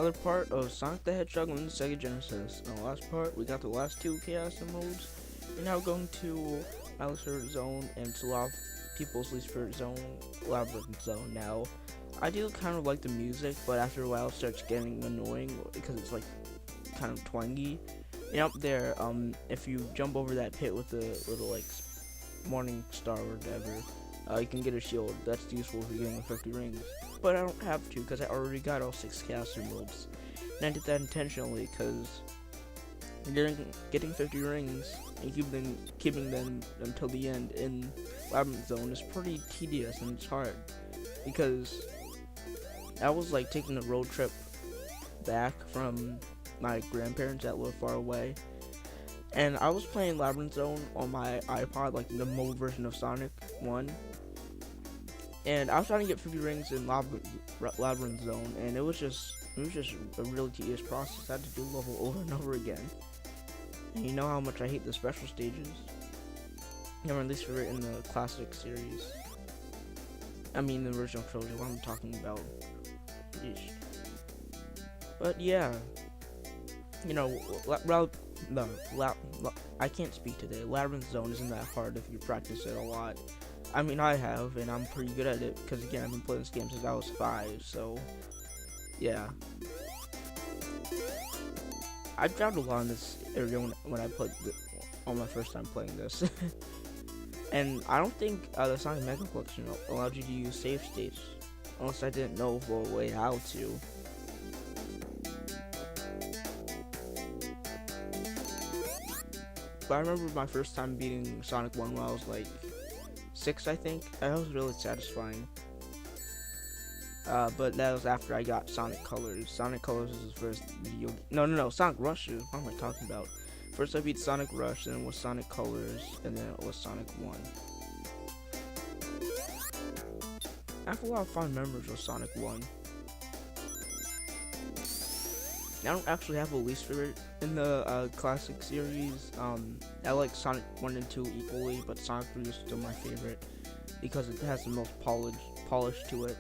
another part of Sonic the Hedgehog on the Sega Genesis. In the last part, we got the last two Chaos Emeralds, and now we're going to my least favorite zone, and it's a lot of people's least favorite zone, Labyrinth Zone. Now, I do kind of like the music, but after a while it starts getting annoying because it's like kind of twangy. And up there, if you jump over that pit with the little like morning star or whatever, you can get a shield. That's useful for getting the 50 rings. But I don't have to because I already got all 6 Chaos Emeralds. And I did that intentionally because getting 50 rings and keeping them until the end in Labyrinth Zone is pretty tedious and it's hard. Because I was like taking a road trip back from my grandparents that live far away. And I was playing Labyrinth Zone on my iPod, like the mobile version of Sonic 1. And I was trying to get 50 rings in Labyrinth Zone, and it was just a really tedious process. I had to do the level over and over again. And you know how much I hate the special stages. Or at least for it in the classic series. I mean the original trilogy, what I'm talking about. Yeesh. But yeah, you know, I can't speak today. Labyrinth Zone isn't that hard if you practice it a lot. I mean, I have, and I'm pretty good at it, because again, I've been playing this game since I was 5, so, yeah. I dropped a lot in this area when I played on my first time playing this. And I don't think the Sonic Mega Collection allowed you to use save states, unless I didn't know of a way how to. But I remember my first time beating Sonic 1 when I was like 6, I think. That was really satisfying. But that was after I got Sonic Colors. Sonic Colors was the first video. No, Sonic Rush. What am I talking about? First I beat Sonic Rush, then it was Sonic Colors, and then it was Sonic 1. I have a lot of fond memories of Sonic 1. I don't actually have a least favorite in the classic series. I like Sonic 1 and 2 equally, but Sonic 3 is still my favorite because it has the most polish to it.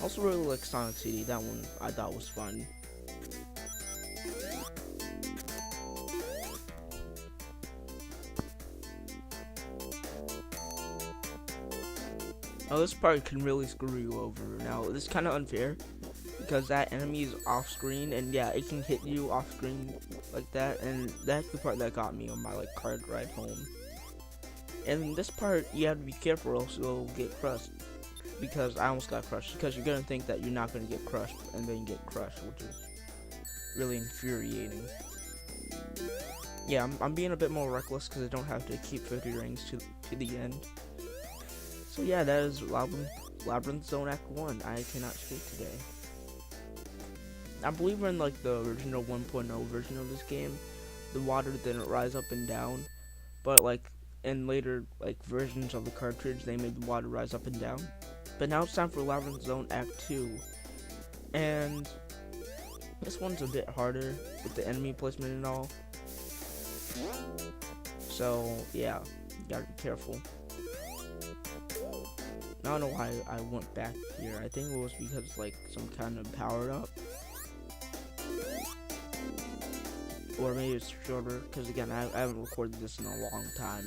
I also really like Sonic CD. That one I thought was fun. Now this part can really screw you over. Now this is kind of unfair because that enemy is off screen, and yeah, it can hit you off screen like that, and that's the part that got me on my like card ride home. And this part you have to be careful or else you'll get crushed, because I almost got crushed, because you're gonna think that you're not gonna get crushed and then you get crushed, which is really infuriating. Yeah, I'm being a bit more reckless because I don't have to keep 50 rings to the end. So yeah, that is Labyrinth Zone Act 1. I cannot speak today. I believe in like the original 1.0 version of this game, the water didn't rise up and down, but like in later like versions of the cartridge, they made the water rise up and down. But now it's time for Labyrinth Zone Act 2, and this one's a bit harder with the enemy placement and all. So yeah, you gotta be careful. I don't know why I went back here. I think it was because like some kind of powered up, or maybe it's shorter. Because again, I haven't recorded this in a long time.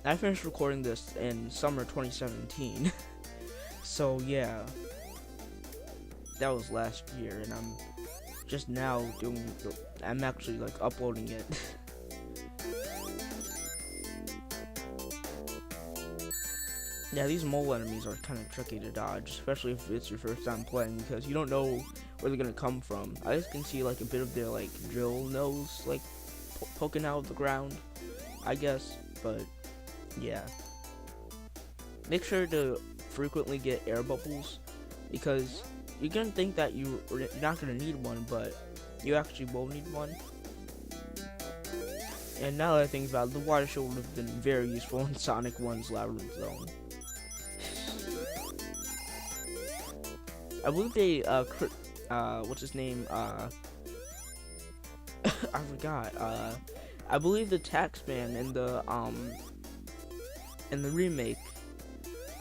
I finished recording this in summer 2017. So yeah, that was last year, and I'm just now I'm actually like uploading it. Yeah, these mole enemies are kind of tricky to dodge, especially if it's your first time playing, because you don't know where they're gonna come from. I just can see like a bit of their like drill nose like poking out of the ground, I guess. But yeah, make sure to frequently get air bubbles, because you're gonna think that you're not gonna need one, but you actually will need one. And now that I think about it, the water shield would have been very useful in Sonic 1's Labyrinth Zone. I believe they, what's his name, I forgot, I believe the Taxman in the remake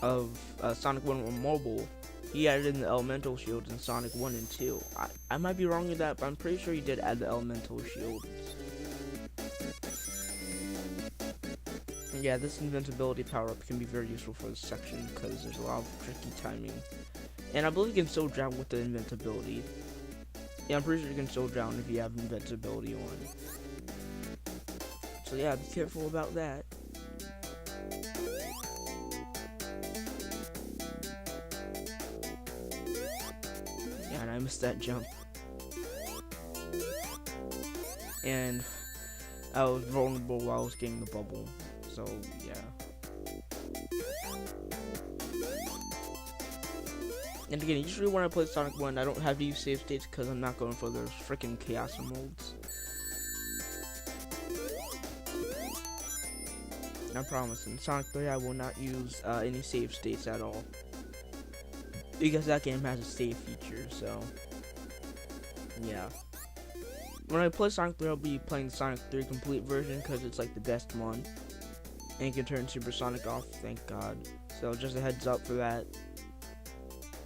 of Sonic 1 on mobile, he added in the elemental shields in Sonic 1 and 2. I might be wrong with that, but I'm pretty sure he did add the elemental shields. Yeah, this invincibility power-up can be very useful for this section because there's a lot of tricky timing. And I believe you can still drown with the invincibility. Yeah, I'm pretty sure you can still drown if you have invincibility on. So yeah, be careful about that. Yeah, and I missed that jump. And I was vulnerable while I was getting the bubble. So, yeah. And again, usually when I play Sonic 1, I don't have to use save states because I'm not going for those freaking chaos molds. I promise, in Sonic 3 I will not use any save states at all. Because that game has a save feature, so... yeah. When I play Sonic 3, I'll be playing the Sonic 3 complete version because it's like the best one. And you can turn Supersonic off, thank God. So just a heads up for that.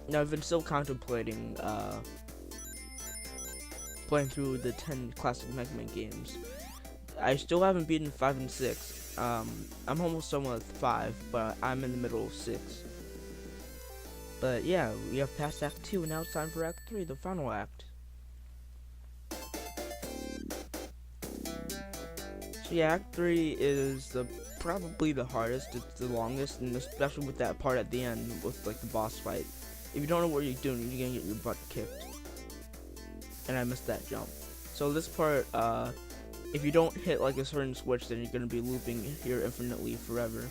Now I've been still contemplating playing through the 10 classic Mega Man games. I still haven't beaten 5 and 6. I'm almost done with 5, but I'm in the middle of 6. But yeah, we have passed Act 2, and now it's time for Act 3, the final act. So yeah, Act 3 is probably the hardest, it's the longest, and especially with that part at the end with like the boss fight. If you don't know what you're doing, you're gonna get your butt kicked. And I missed that jump. So this part, if you don't hit like a certain switch, then you're gonna be looping here infinitely forever.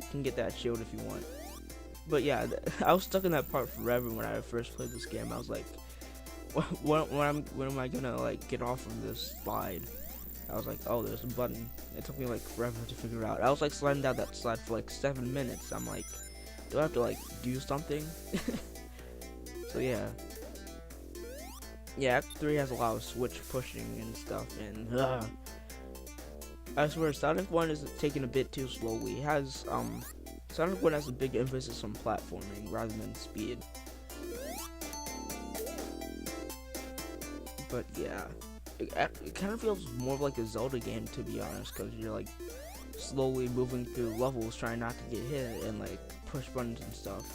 You can get that shield if you want. But yeah, I was stuck in that part forever when I first played this game. I was like, when am I gonna like get off of this slide? I was like, oh, there's a button. It took me like forever to figure it out. I was like sliding down that slide for like 7 minutes. I'm like, do I have to like do something? So yeah. Yeah, Act 3 has a lot of switch pushing and stuff, and I swear Sonic 1 is taking a bit too slowly. It has Sonic 1 has a big emphasis on platforming rather than speed. But yeah, it kind of feels more like a Zelda game, to be honest, because you're like slowly moving through levels trying not to get hit and like push buttons and stuff.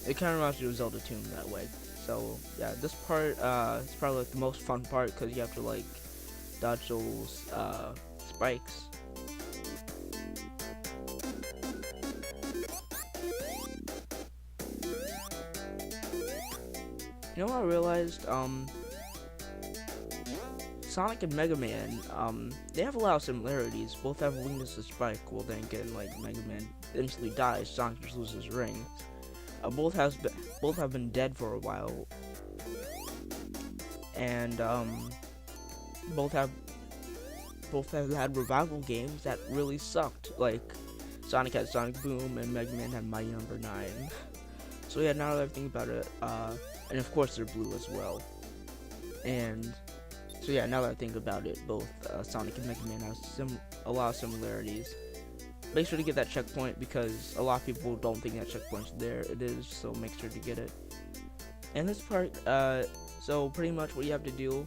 It kind of reminds you of Zelda Tomb that way. So yeah, this part is probably like the most fun part because you have to like dodge those spikes. You know what I realized? Sonic and Mega Man, they have a lot of similarities. Both have a weakness to spike. Well, then again, like Mega Man instantly dies, Sonic just loses ring. Both have been dead for a while, and both have had revival games that really sucked. Like Sonic had Sonic Boom, and Mega Man had Mighty Number 9. So yeah, now that I think about it, and of course they're blue as well. And so yeah, now that I think about it, both Sonic and Mega Man have a lot of similarities. Make sure to get that checkpoint because a lot of people don't think that checkpoint's there. It is, so make sure to get it. And this part, so pretty much what you have to do,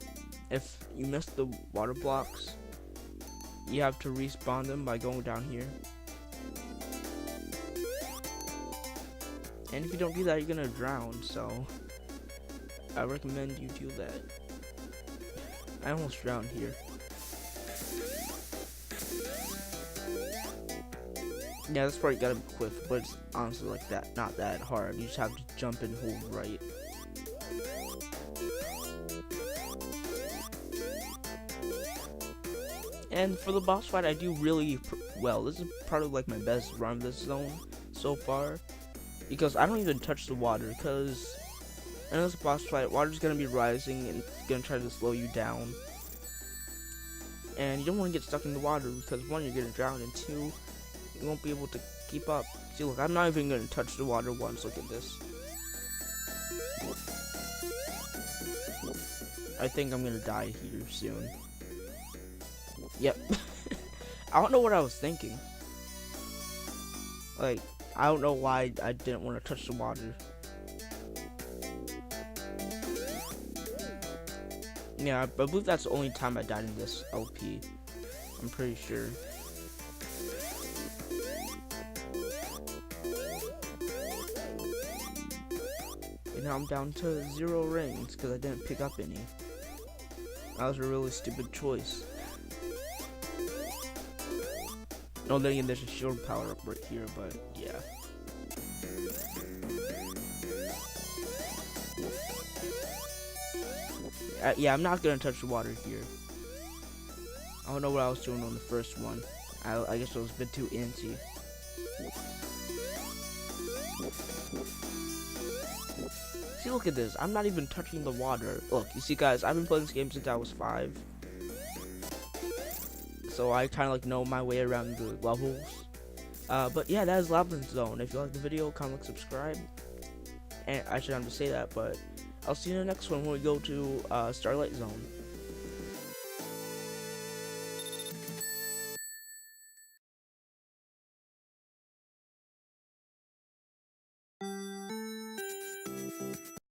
if you miss the water blocks, you have to respawn them by going down here. And if you don't do that, you're gonna drown, so I recommend you do that. I almost drowned here. Yeah, this part you gotta be quick, but it's honestly like that, not that hard. You just have to jump and hold right. And for the boss fight, I do really well. This is probably like my best run of this zone so far, because I don't even touch the water. Because in this boss fight, water's gonna be rising and it's gonna try to slow you down. And you don't want to get stuck in the water because 1, you're gonna drown, and 2, you won't be able to keep up. See, look, I'm not even gonna touch the water once. Look at this. I think I'm gonna die here soon. Yep. I don't know what I was thinking. Like, I don't know why I didn't want to touch the water. Yeah, I believe that's the only time I died in this LP. I'm pretty sure. And now I'm down to 0 rings because I didn't pick up any. That was a really stupid choice. No, then again, there's a shield power up right here, but yeah. Yeah, I'm not gonna touch the water here. I don't know what I was doing on the first one. I guess I was a bit too antsy. See, look at this. I'm not even touching the water. Look, you see, guys, I've been playing this game since I was 5. So I kind of like know my way around the levels. But yeah, that is Labyrinth Zone. If you like the video, comment, subscribe. And I should have to say that, but I'll see you in the next one when we go to Starlight Zone.